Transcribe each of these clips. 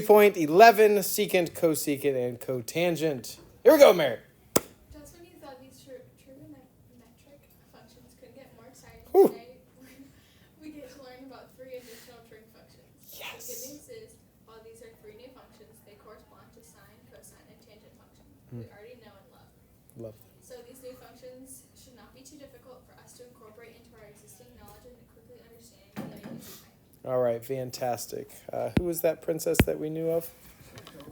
3.11, secant, cosecant, and cotangent. Here we go, Mary. Just when you thought these trigonometric functions could get more exciting Whew. today, we get to learn about 3 additional trig functions. Yes. The good news is, while these are 3 new functions, they correspond to sine, cosine, and tangent functions we already know and love. Love. So these new functions should not be too difficult for us to incorporate into our existing knowledge and to quickly understand without using time. All right, fantastic. Who was that princess that we knew of?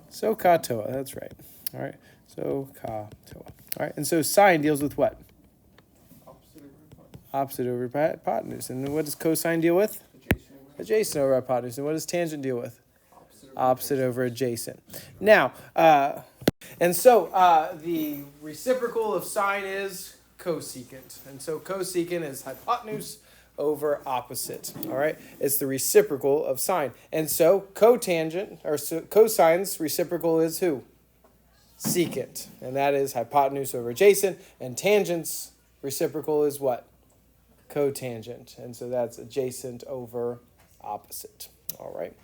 Sokatoa, that's right. All right, Sokatoa. All right, and so sine deals with what? Opposite over hypotenuse. And what does cosine deal with? Adjacent over hypotenuse. And what does tangent deal with? Opposite over adjacent. Now, the reciprocal of sine is cosecant. And so cosecant is hypotenuse over opposite. All right, it's the reciprocal of sine. And so cotangent, or cosine's reciprocal is who? Secant. And that is hypotenuse over adjacent. And tangent's reciprocal is what? Cotangent. And so that's adjacent over opposite. All right.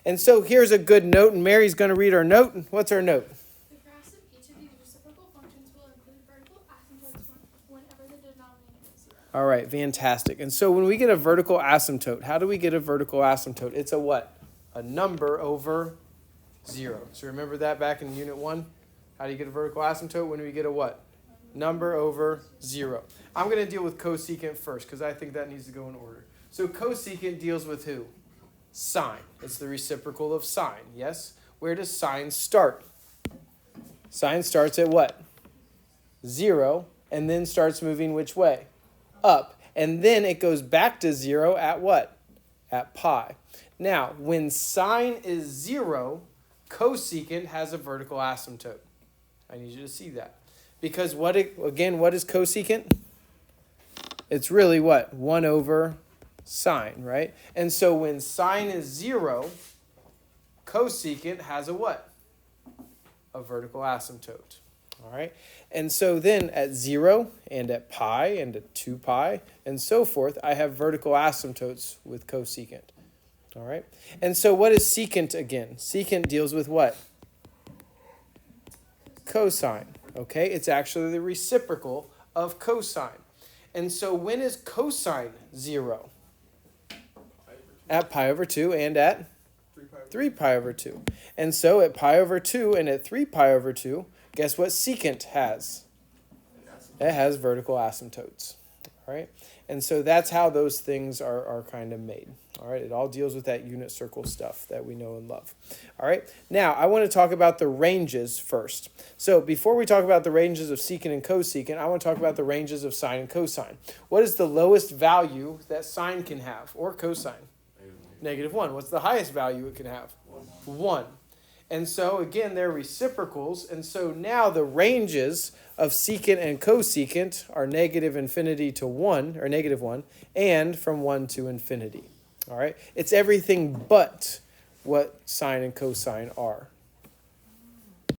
And so here's a good note, and Mary's going to read our note. What's our note? The graphs of each of these reciprocal functions will include vertical asymptotes whenever the denominator is 0. All right, fantastic. And so when we get a vertical asymptote, how do we get a vertical asymptote? It's a what? A number over 0. So remember that back in Unit 1? How do you get a vertical asymptote? When we get a what? Number over 0. I'm going to deal with cosecant first because I think that needs to go in order. So cosecant deals with who? Sine. It's the reciprocal of sine, yes? Where does sine start? Sine starts at what? 0, and then starts moving which way? Up. And then it goes back to 0 at what? At pi. Now, when sine is 0, cosecant has a vertical asymptote. I need you to see that. Because what is cosecant? It's really what? 1 over sine, right? And so when sine is 0, cosecant has a what? A vertical asymptote. All right? And so then at 0 and at pi and at 2 pi and so forth, I have vertical asymptotes with cosecant. All right? And so what is secant again? Secant deals with what? Cosine. Okay? It's actually the reciprocal of cosine. And so when is cosine 0? At pi over 2 and at 3 pi over 2. And so at pi over 2 and at 3 pi over 2, guess what secant has? It has vertical asymptotes. All right? And so that's how those things are kind of made. All right? It all deals with that unit circle stuff that we know and love. All right? Now, I want to talk about the ranges first. So before we talk about the ranges of secant and cosecant, I want to talk about the ranges of sine and cosine. What is the lowest value that sine can have, or cosine? -1. What's the highest value it can have? 1. And so, again, they're reciprocals. And so now the ranges of secant and cosecant are -infinity to 1, or -1, and from 1 to infinity. All right? It's everything but what sine and cosine are.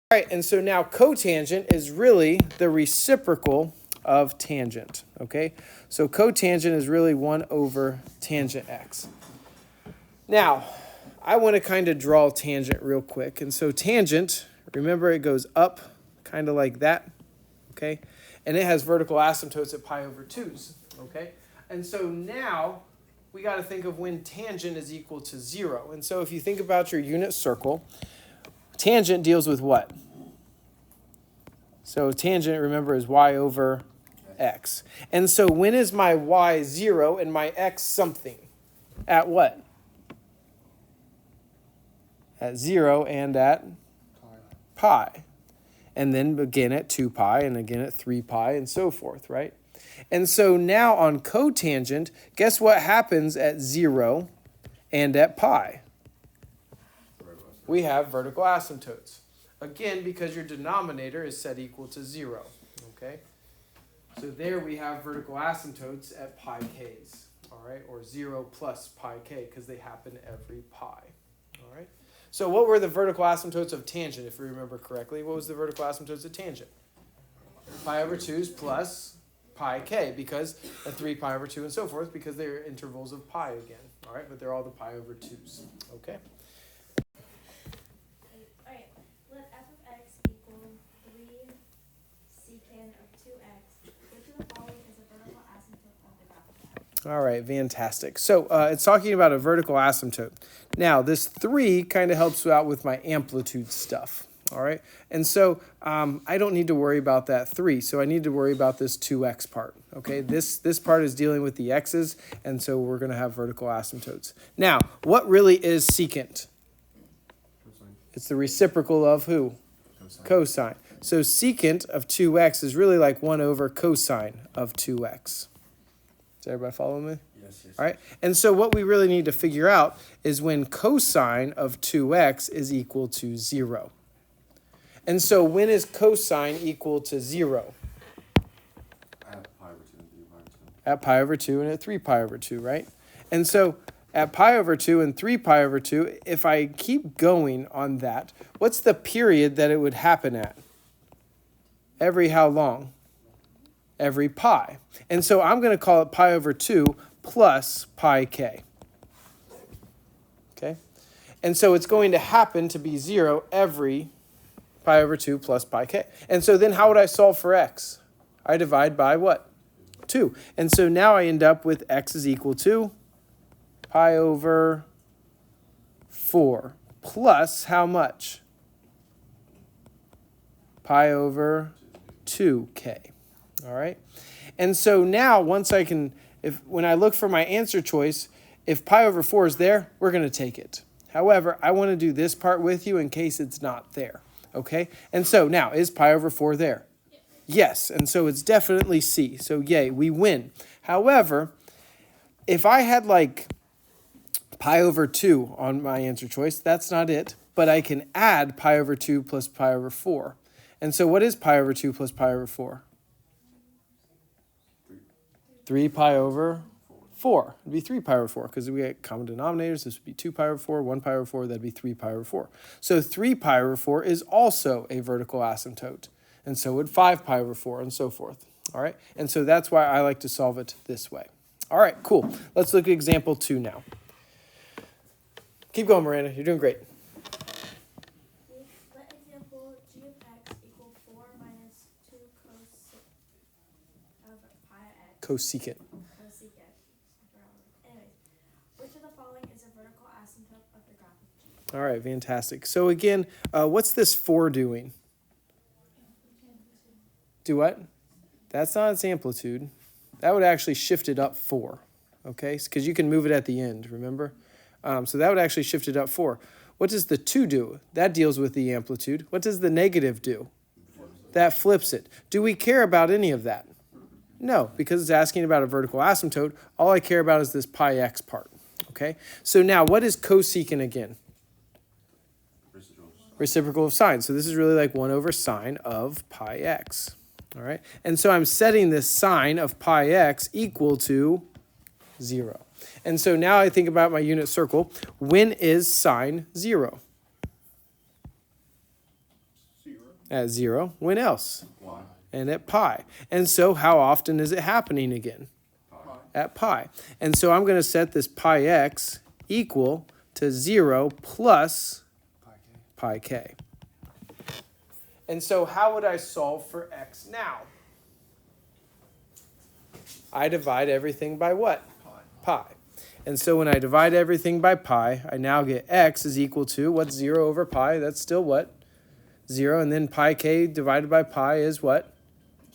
All right, and so now cotangent is really the reciprocal of tangent. Okay? So cotangent is really 1 over tangent x. Now, I want to kind of draw tangent real quick. And so tangent, remember it goes up kind of like that, okay? And it has vertical asymptotes at pi over 2s, okay? And so now we got to think of when tangent is equal to 0. And so if you think about your unit circle, tangent deals with what? So tangent, remember, is y over x. And so when is my y 0 and my x something? At what? At 0 and at pi. And then again at 2 pi and again at 3 pi and so forth, right? And so now on cotangent, guess what happens at 0 and at pi? We have vertical asymptotes. Again, because your denominator is set equal to 0, okay? So there we have vertical asymptotes at pi k's, all right? Or 0 plus pi k, because they happen every pi, all right? So what were the vertical asymptotes of tangent, if we remember correctly? What was the vertical asymptotes of tangent? Pi over 2's plus pi k, because at 3 pi over 2 and so forth, because they're intervals of pi again. All right, but they're all the pi over 2's. Okay? All right, fantastic. So it's talking about a vertical asymptote. Now, this 3 kind of helps out with my amplitude stuff. All right, and so I don't need to worry about that 3, so I need to worry about this 2x part. Okay, this part is dealing with the x's, and so we're going to have vertical asymptotes. Now, what really is secant? Cosine. It's the reciprocal of who? Cosine. Cosine. So secant of 2x is really like 1 over cosine of 2x. Does everybody follow me? Yes, yes. All right, and so what we really need to figure out is when cosine of 2x is equal to 0. And so when is cosine equal to 0? At pi over 2 and 3 pi over 2. At pi over 2 and at 3 pi over 2, right? And so at pi over 2 and 3 pi over 2, if I keep going on that, what's the period that it would happen at? Every how long? Every pi. And so I'm going to call it pi over 2 plus pi k. Okay? And so it's going to happen to be 0 every pi over 2 plus pi k. And so then how would I solve for x? I divide by what? 2. And so now I end up with x is equal to pi over 4 plus how much? Pi over 2k. All right? And so now once I can, when I look for my answer choice, if pi over 4 is there, we're going to take it. However, I want to do this part with you in case it's not there. Okay? And so now, is pi over 4 there? Yes. And so it's definitely C. So yay, we win. However, if I had like pi over 2 on my answer choice, that's not it. But I can add pi over 2 plus pi over 4. And so what is pi over 2 plus pi over 4? 3 pi over 4. It'd be 3 pi over 4 because we get common denominators. This would be 2 pi over 4, 1 pi over 4. That'd be 3 pi over 4. So 3 pi over 4 is also a vertical asymptote. And so would 5 pi over 4 and so forth. All right. And so that's why I like to solve it this way. All right, cool. Let's look at example 2 now. Keep going, Miranda. You're doing great. Let example g of x equal 4 minus 2 of pi x. Cosecant. Cosecant. Anyways, which of the following is a vertical asymptote of the graph of g? All right, fantastic. So again, what's this 4 doing? Do what? That's not its amplitude. That would actually shift it up 4, okay? Because you can move it at the end, remember? So that would actually shift it up 4. What does the 2 do? That deals with the amplitude. What does the negative do? That flips it. Do we care about any of that? No, because it's asking about a vertical asymptote. All I care about is this pi x part, okay? So now, what is cosecant again? Reciprocal of sine. So this is really like 1 over sine of pi x. All right. And so I'm setting this sine of pi x equal to 0. And so now I think about my unit circle. When is sine 0? 0. At 0. When else? Pi. And at pi. And so how often is it happening again? Pi. At pi. And so I'm going to set this pi x equal to 0 plus pi k. And so how would I solve for x now? I divide everything by what? Pi. And so when I divide everything by pi, I now get x is equal to, what's 0 over pi? That's still what? 0. And then pi k divided by pi is what?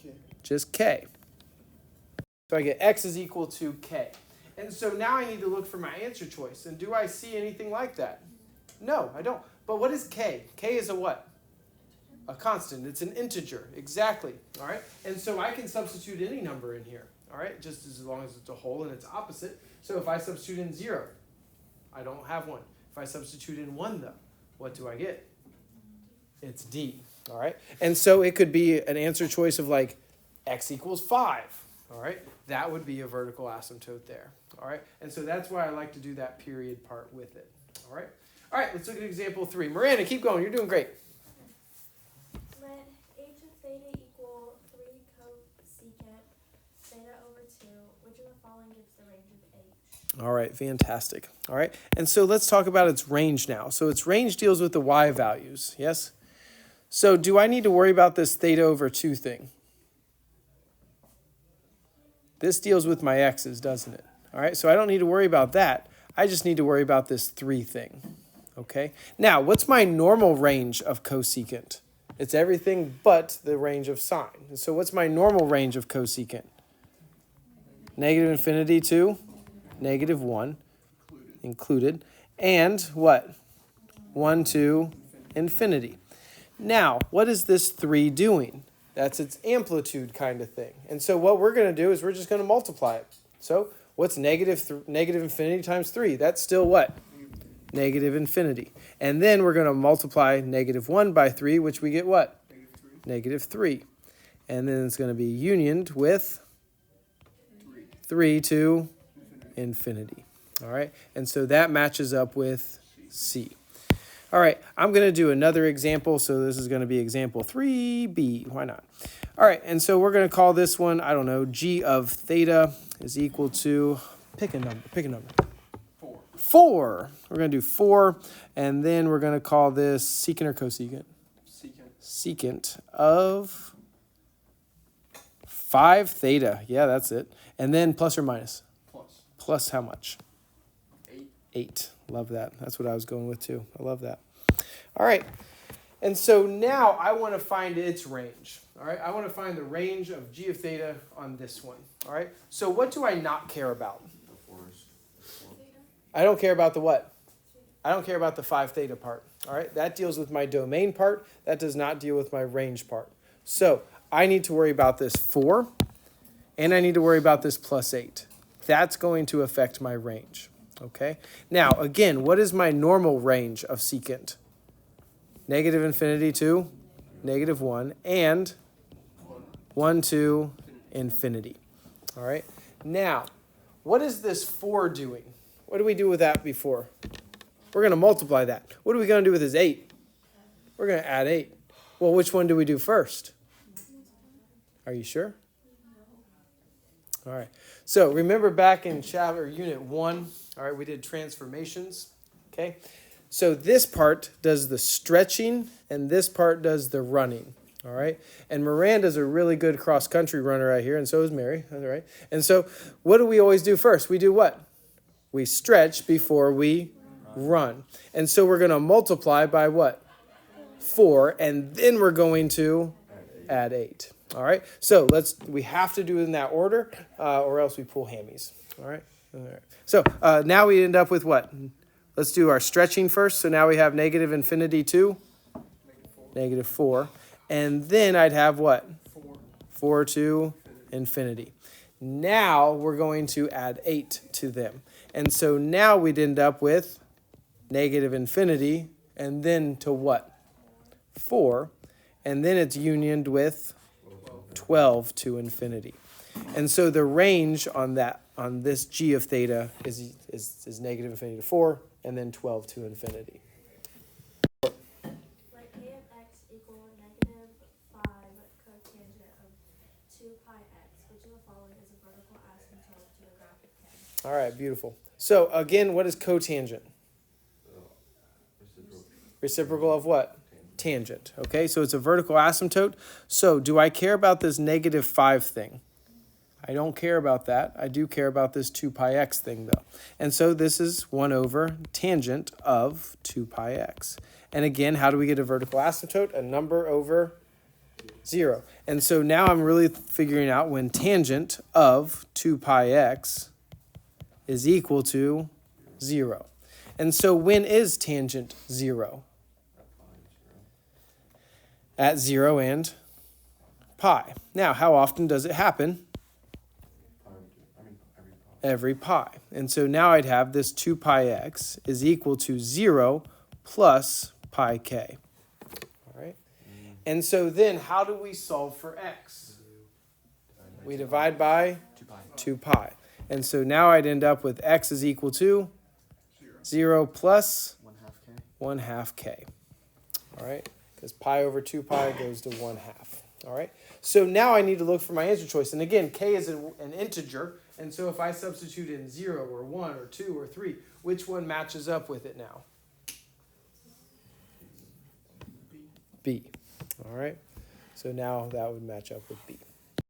K. Just k. So I get x is equal to k. And so now I need to look for my answer choice. And do I see anything like that? No, I don't. But what is k? K is a what? A constant. It's an integer. Exactly. All right. And so I can substitute any number in here. All right. Just as long as it's a whole and it's opposite. So if I substitute in 0, I don't have 1. If I substitute in 1, though, what do I get? It's D. All right. And so it could be an answer choice of like x equals 5. All right. That would be a vertical asymptote there. All right. And so that's why I like to do that period part with it. All right. All right. Let's look at example 3. Miranda, keep going. You're doing great. Let h of theta equal 3 cosecant theta over 2, which of the following gives the range of h? All right, fantastic. All right, and so let's talk about its range now. So its range deals with the y values, yes? So do I need to worry about this theta over 2 thing? This deals with my x's, doesn't it? All right, so I don't need to worry about that. I just need to worry about this 3 thing. Okay, now what's my normal range of cosecant? It's everything but the range of sine. And so what's my normal range of cosecant? Negative infinity to negative 1 included. And what? 1 to infinity. Now, what is this 3 doing? That's its amplitude kind of thing. And so what we're going to do is we're just going to multiply it. So what's negative infinity times 3? That's still what? Negative infinity. And then we're going to multiply negative 1 by 3, which we get what? Negative 3. And then it's going to be unioned with 3 to infinity. All right, and so that matches up with C. All right, I'm going to do another example. So this is going to be example 3b. Why not? All right, and so we're going to call this one, I don't know, g of theta is equal to, pick a number. 4. We're going to do 4, and then we're going to call this secant or cosecant? Secant of 5 theta. Yeah, that's it. And then plus or minus? Plus how much? 8. Love that. That's what I was going with too. I love that. All right. And so now I want to find its range. All right. I want to find the range of g of theta on this one. All right. So what do I not care about? I don't care about the what? I don't care about the 5 theta part. All right. That deals with my domain part. That does not deal with my range part. So I need to worry about this 4, and I need to worry about this plus 8. That's going to affect my range. Okay. Now, again, what is my normal range of secant? Negative infinity to negative 1 and 1 to infinity. All right. Now, what is this 4 doing? What did we do with that before? We're going to multiply that. What are we going to do with this 8? We're going to add 8. Well, which one do we do first? Are you sure? All right. So remember back in unit 1, all right, we did transformations. Okay. So this part does the stretching and this part does the running. All right. And Miranda's a really good cross-country runner right here, and so is Mary. All right. And so what do we always do first? We do what? We stretch before we run. And so we're going to multiply by what? 4, and then we're going to add 8. All right. So we have to do it in that order, or else we pull hammies. All right. All right. So now we end up with what? Let's do our stretching first. So now we have negative infinity to negative 4. And then I'd have what? 4 to infinity. Now we're going to add 8 to them. And so now we'd end up with negative infinity and then to what? 4. And then it's unioned with 12 to infinity. And so the range on this g of theta is negative infinity to 4 and then 12 to infinity. Let k of x equal negative 5 cotangent of 2 pi x, which of the following is a vertical asymptote to the graph of k. All right, beautiful. So again, what is cotangent? Reciprocal of what? Tangent. Okay, so it's a vertical asymptote. So do I care about this negative 5 thing? I don't care about that. I do care about this 2 pi x thing, though. And so this is 1 over tangent of 2 pi x. And again, how do we get a vertical asymptote? A number over 0. And so now I'm really figuring out when tangent of 2 pi x is equal to 0. And so when is tangent 0? At 0 and pi. Now, how often does it happen? Every pi. And so now I'd have this 2 pi x is equal to 0 plus pi k. All right. And so then how do we solve for x? We divide by 2 pi. And so now I'd end up with x is equal to 0 plus 1/2 k. All right. Because pi over 2 pi goes to 1/2. All right. So now I need to look for my answer choice. And again, k is an integer. And so if I substitute in 0 or 1 or 2 or 3, which one matches up with it now? B. All right. So now that would match up with B.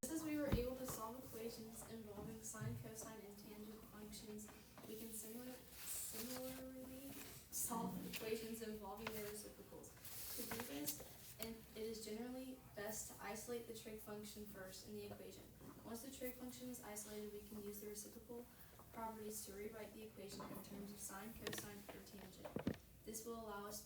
Just as we were able to solve equations involving sine, cosine, and tangent functions isolate the trig function first in the equation. Once the trig function is isolated, we can use the reciprocal properties to rewrite the equation in terms of sine, cosine, or tangent. This will allow us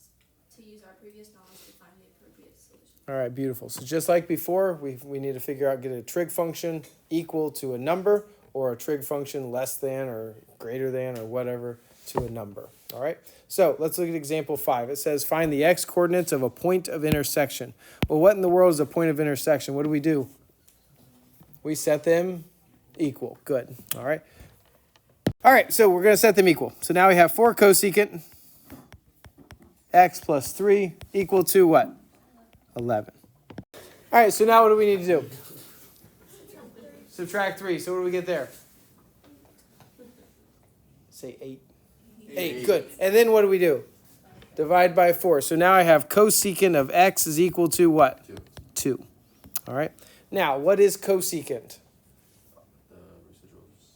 to use our previous knowledge to find the appropriate solution. All right, beautiful. So just like before, we need to figure out, get a trig function equal to a number, or a trig function less than or greater than or whatever to a number. All right, so let's look at example 5. It says find the x-coordinates of a point of intersection. Well, what in the world is a point of intersection? What do? We set them equal. Good. All right. All right, so we're going to set them equal. So now we have 4 cosecant x plus 3 equal to what? 11. All right, so now what do we need to do? Subtract 3. So what do we get there? Say 8. 8, good. And then what do? Divide by 4. So now I have cosecant of x is equal to what? 2. All right. Now, what is cosecant?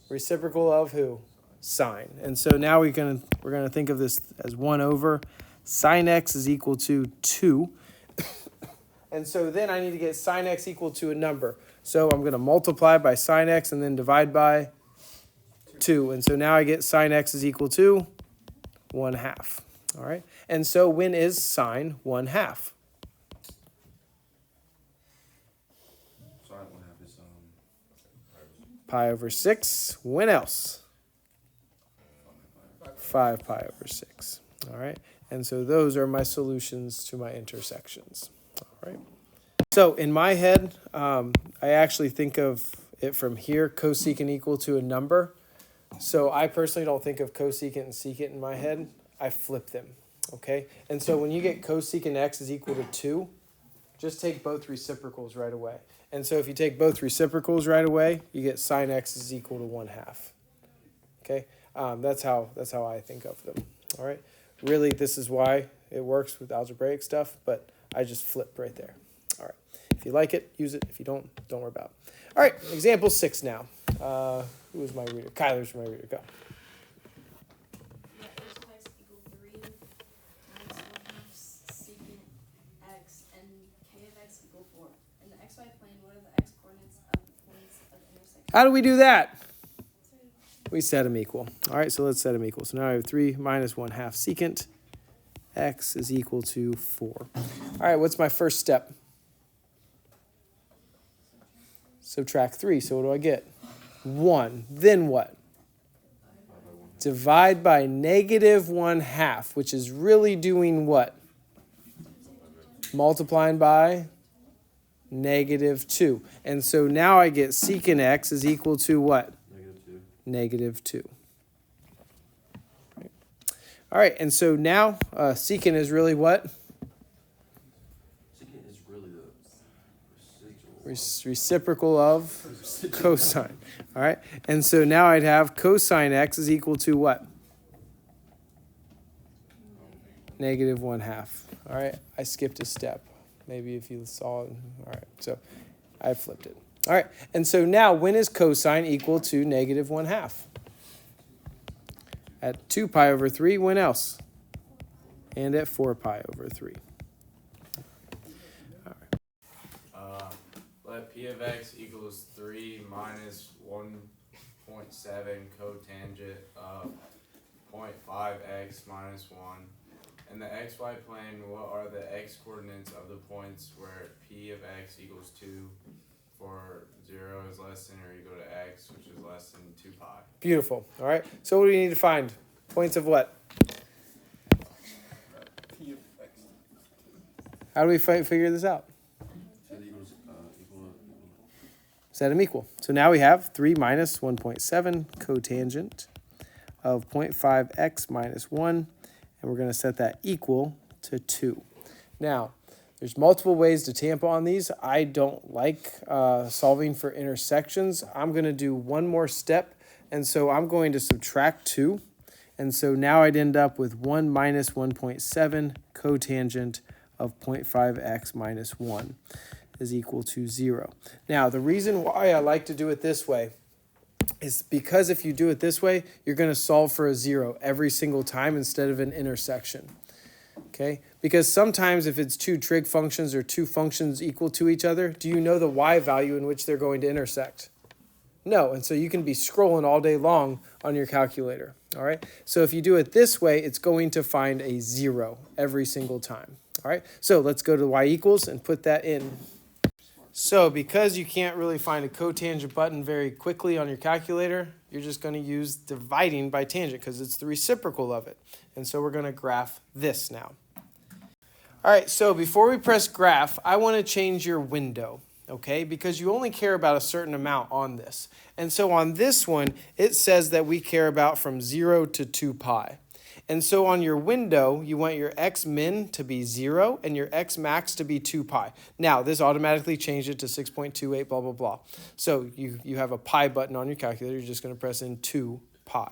Reciprocal of who? Sine. And so now we're gonna think of this as 1 over sine x is equal to 2. And so then I need to get sine x equal to a number. So I'm going to multiply by sine x and then divide by 2. And so now I get sine x is equal to 1/2. All right. And so when is sine 1/2? Sine 1/2 is Pi over 6. When else? 5 pi over 6. All right. And so those are my solutions to my intersections. All right. So in my head, I actually think of it from here, cosecant equal to a number. So I personally don't think of cosecant and secant in my head. I flip them. Okay. And so when you get cosecant x is equal to 2, just take both reciprocals right away. And so if you take both reciprocals right away, you get sine x is equal to 1/2. Okay. That's how I think of them. All right. Really, this is why it works with algebraic stuff, but I just flip right there. All right. If you like it, use it. If you don't worry about it. All right. Example 6 now. Who is my reader? Kyler's my reader. Go. Let h of x equal 3 minus 1/2 secant x and k of x equal 4. In the xy plane, what are the x-coordinates of the points of intersection? How do we do that? We set them equal. All right, so let's set them equal. So now I have 3 minus 1/2 secant. X is equal to 4. All right, what's my first step? Subtract 3. So what do I get? 1. Then what? Divide by negative 1/2, which is really doing what? Multiplying by negative 2. And so now I get secant x is equal to what? Negative 2. All right, and so now secant is really what? Secant is really the Reciprocal of cosine. All right, and so now I'd have cosine x is equal to what? Negative 1/2. All right, I skipped a step. Maybe if you saw it. All right, so I flipped it. All right, and so now when is cosine equal to negative 1/2? At 2 pi over 3, when else? And at 4 pi over 3. All right. Let p of x equals 3 minus 1.7 cotangent of 0.5x minus 1. In the xy plane, what are the x-coordinates of the points where p of x equals 2 for 0 is less than or equal to x, which is less than 2 pi? Beautiful. All right. So what do we need to find? Points of what? P of x. How do we figure this out? Set equals equal. Set them equal. So now we have 3 minus 1.7 cotangent of 0.5x minus 1. And we're going to set that equal to 2. Now, there's multiple ways to tamper on these. I don't like solving for intersections. I'm going to do one more step. And so I'm going to subtract 2. And so now I'd end up with 1 minus 1.7 cotangent of 0.5x minus 1 is equal to 0. Now, the reason why I like to do it this way is because if you do it this way, you're going to solve for a 0 every single time instead of an intersection. Okay, because sometimes if it's two trig functions or two functions equal to each other, do you know the y value in which they're going to intersect? No, and so you can be scrolling all day long on your calculator, all right? So if you do it this way, it's going to find a 0 every single time, all right? So let's go to y equals and put that in. So because you can't really find a cotangent button very quickly on your calculator, you're just going to use dividing by tangent because it's the reciprocal of it. And so we're going to graph this now. All right, so before we press graph, I want to change your window, okay? Because you only care about a certain amount on this. And so on this one, it says that we care about from 0 to 2 pi. And so on your window, you want your x min to be 0 and your x max to be 2 pi. Now, this automatically changed it to 6.28, blah, blah, blah. So you have a pi button on your calculator. You're just going to press in 2 pi.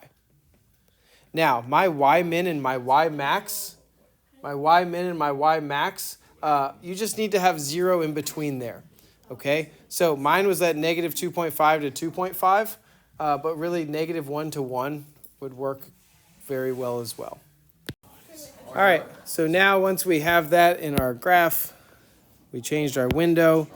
Now, my y min and my y max, you just need to have 0 in between there. Okay? So mine was at negative 2.5 to 2.5, but really negative 1 to 1 would work very well as well. All right, so now once we have that in our graph, we changed our window.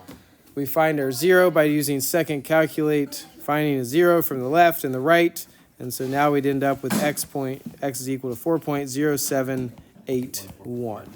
We find our 0 by using secant calculate, finding a 0 from the left and the right. And so now we'd end up with x is equal to 4.0781.